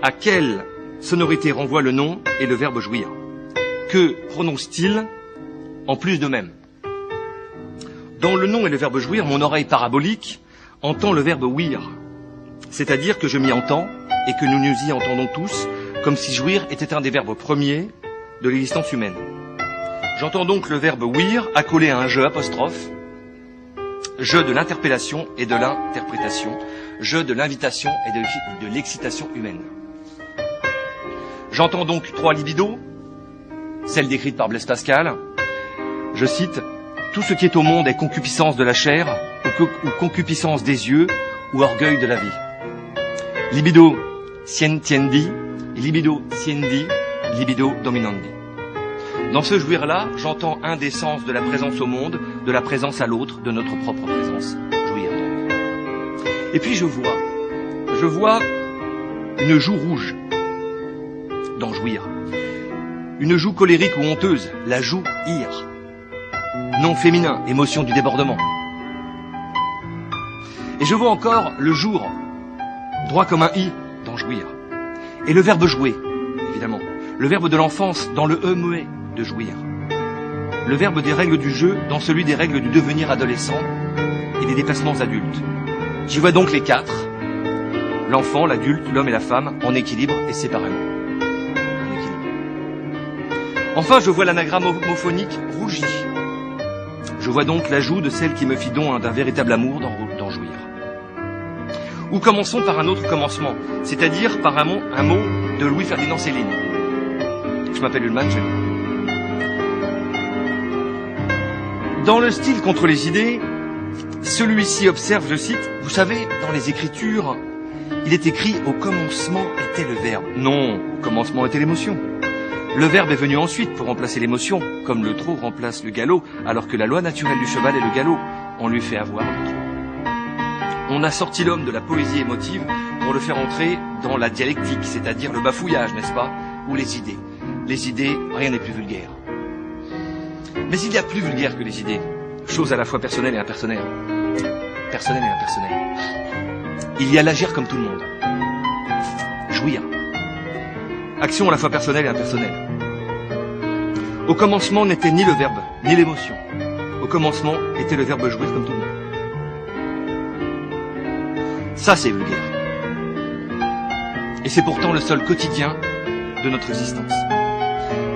À quelle sonorité renvoie le nom et le verbe jouir? Que prononce-t-il en plus d'eux-mêmes? Dans le nom et le verbe jouir, mon oreille parabolique entend le verbe ouïr, c'est-à-dire que je m'y entends et que nous nous y entendons tous, comme si jouir était un des verbes premiers de l'existence humaine. J'entends donc le verbe ouïr accolé à un jeu apostrophe, jeu de l'interpellation et de l'interprétation, jeu de l'invitation et de l'excitation humaine. J'entends donc 3 libidos, celle décrite par Blaise Pascal. Je cite: tout ce qui est au monde est concupiscence de la chair, ou concupiscence des yeux, ou orgueil de la vie. Libido scientiendi, libido sciendi, libido dominandi. Dans ce jouir-là, j'entends un des sens de la présence au monde, de la présence à l'autre, de notre propre présence. Jouir donc. Et puis je vois une joue rouge dans jouir. Une joue colérique ou honteuse, la joue ire. Nom féminin, émotion du débordement. Et je vois encore le jour, droit comme un i, dans jouir. Et le verbe jouer, évidemment. Le verbe de l'enfance, dans le muet de jouir. Le verbe des règles du jeu, dans celui des règles du devenir adolescent et des déplacements adultes. J'y vois donc les 4, l'enfant, l'adulte, l'homme et la femme, en équilibre et séparément. En équilibre. Enfin, je vois l'anagramme homophonique rougi. Je vois donc l'ajout de celle qui me fit don d'un véritable amour d'en jouir. Ou commençons par un autre commencement, c'est-à-dire par un mot de Louis-Ferdinand Céline. Je m'appelle Ullmann, j'ai le... Dans le style contre les idées, celui-ci observe, je cite, vous savez, dans les Écritures, il est écrit « au commencement était le verbe ». Non, au commencement était l'émotion. Le verbe est venu ensuite pour remplacer l'émotion, comme le trot remplace le galop, alors que la loi naturelle du cheval est le galop. On lui fait avoir le trot. On a sorti l'homme de la poésie émotive pour le faire entrer dans la dialectique, c'est-à-dire le bafouillage, n'est-ce pas, ou les idées. Les idées, rien n'est plus vulgaire. Mais il y a plus vulgaire que les idées, chose à la fois personnelle et impersonnelle. Personnelle et impersonnelle. Il y a l'agir comme tout le monde. Jouir. Action à la fois personnelle et impersonnelle. Au commencement n'était ni le verbe, ni l'émotion. Au commencement était le verbe jouir comme tout le monde. Ça, c'est vulgaire. Et c'est pourtant le seul quotidien de notre existence.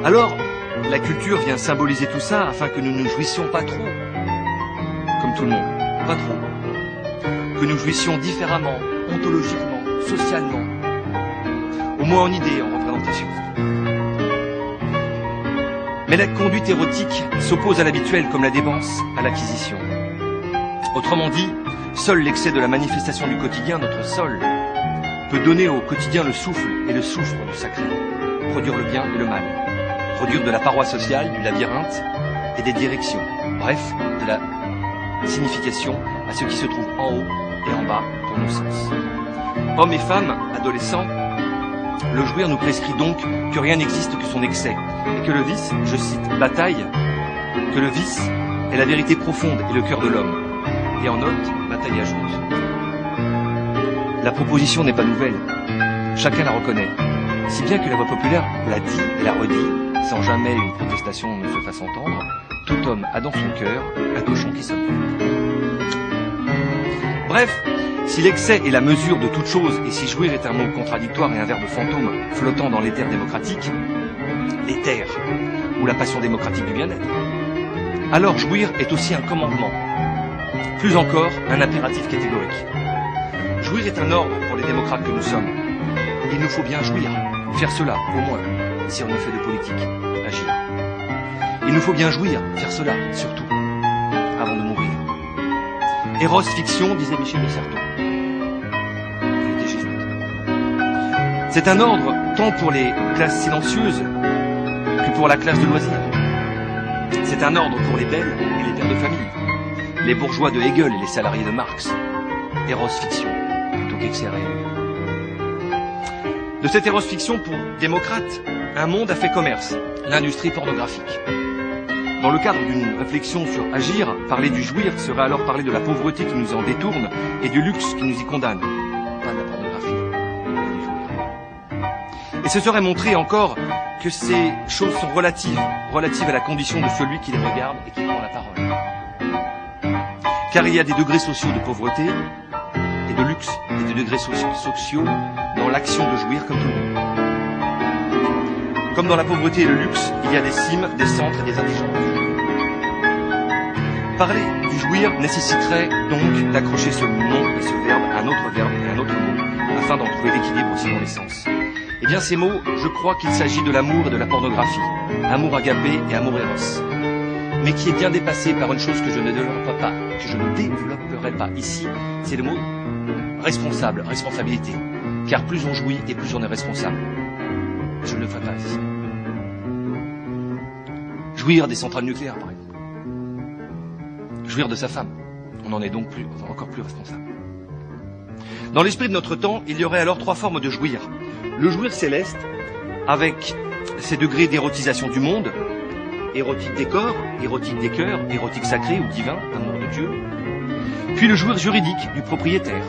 Alors, la culture vient symboliser tout ça afin que nous ne jouissions pas trop, comme tout le monde, pas trop. Que nous jouissions différemment, ontologiquement, socialement, au moins en idée, en représentation. Mais la conduite érotique s'oppose à l'habituel comme la démence à l'acquisition. Autrement dit, seul l'excès de la manifestation du quotidien, notre sol, peut donner au quotidien le souffle et le soufre du sacré, produire le bien et le mal, produire de la paroi sociale, du labyrinthe et des directions, bref, de la signification à ce qui se trouve en haut et en bas pour nos sens. Hommes et femmes, adolescents, le jouir nous prescrit donc que rien n'existe que son excès, et que le vice, je cite, bataille, que le vice est la vérité profonde et le cœur de l'homme. Et en note, Bataille ajoute. La proposition n'est pas nouvelle, chacun la reconnaît, si bien que la voix populaire l'a dit et l'a redit, sans jamais une protestation ne se fasse entendre, tout homme a dans son cœur un cochon qui sonne. Bref, si l'excès est la mesure de toute chose, et si jouir est un mot contradictoire et un verbe fantôme flottant dans l'éther démocratique, l'éther, ou la passion démocratique du bien-être, alors jouir est aussi un commandement, plus encore un impératif catégorique. Jouir est un ordre pour les démocrates que nous sommes. Il nous faut bien jouir, faire cela, au moins, si on ne fait de politique, agir. Il nous faut bien jouir, faire cela, surtout, avant de mourir. Eros fiction, disait Michel de Certeau. Il était jésuite. C'est un ordre tant pour les classes silencieuses que pour la classe de loisirs. C'est un ordre pour les belles et les pères de famille, les bourgeois de Hegel et les salariés de Marx. Eros fiction, plutôt qu'excès réel. De cette Eros fiction pour démocrate, un monde a fait commerce, l'industrie pornographique. Dans le cadre d'une réflexion sur agir, parler du jouir serait alors parler de la pauvreté qui nous en détourne et du luxe qui nous y condamne. Pas de la pornographie, mais du jouir. Et ce serait montrer encore que ces choses sont relatives à la condition de celui qui les regarde et qui prend la parole. Car il y a des degrés sociaux de pauvreté et de luxe, et des degrés sociaux dans l'action de jouir comme tout le monde. Comme dans la pauvreté et le luxe, il y a des cimes, des centres et des indigents. Parler du jouir nécessiterait donc d'accrocher ce nom et ce verbe à un autre verbe et à un autre mot, afin d'en trouver l'équilibre aussi dans les sens. Eh bien ces mots, je crois qu'il s'agit de l'amour et de la pornographie, amour agapé et amour éros, mais qui est bien dépassé par une chose que je ne développerai pas ici, c'est le mot responsable, responsabilité, car plus on jouit et plus on est responsable. Je ne le ferai pas ici. Jouir des centrales nucléaires, par exemple. Jouir de sa femme. On en est donc encore plus responsable. Dans l'esprit de notre temps, il y aurait alors 3 formes de jouir. Le jouir céleste, avec ses degrés d'érotisation du monde, érotique des corps, érotique des cœurs, érotique sacré ou divin, amour de Dieu. Puis le jouir juridique du propriétaire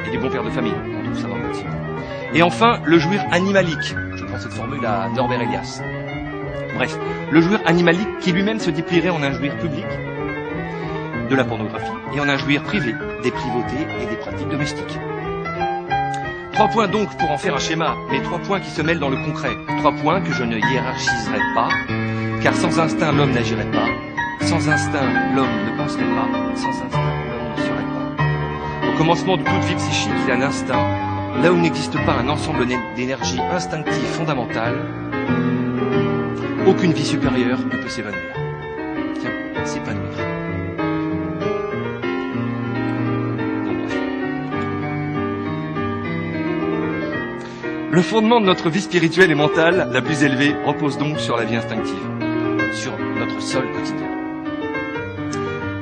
et du bon père de famille, on trouve ça dans le médecin. Et enfin, le jouir animalique. Je prends cette formule à Norbert Elias. Bref, le jouir animalique qui lui-même se déplierait en un jouir public de la pornographie et en un jouir privé des privautés et des pratiques domestiques. 3 points donc pour en faire un schéma, mais 3 points qui se mêlent dans le concret. 3 points que je ne hiérarchiserai pas, car sans instinct l'homme n'agirait pas, sans instinct l'homme ne penserait pas, sans instinct l'homme ne serait pas. Au commencement de toute vie psychique, il y a un instinct, là où n'existe pas un ensemble d'énergie instinctive fondamentale, aucune vie supérieure ne peut s'évanouir. Tiens, s'épanouir. Le fondement de notre vie spirituelle et mentale, la plus élevée, repose donc sur la vie instinctive, sur notre sol quotidien.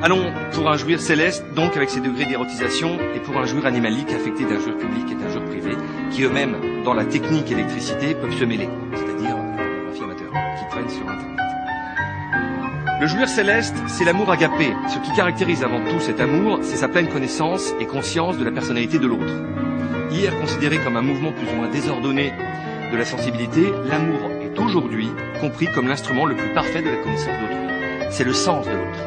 Allons pour un jouir céleste, donc avec ses degrés d'érotisation, et pour un jouir animalique affecté d'un jouir public et d'un jouir privé, qui eux-mêmes, dans la technique et l'électricité, peuvent se mêler, c'est-à-dire la pornographie amateur, qui traîne sur Internet. Le jouir céleste, c'est l'amour agapé. Ce qui caractérise avant tout cet amour, c'est sa pleine connaissance et conscience de la personnalité de l'autre. Hier considéré comme un mouvement plus ou moins désordonné de la sensibilité, l'amour est aujourd'hui compris comme l'instrument le plus parfait de la connaissance d'autrui. C'est le sens de l'autre.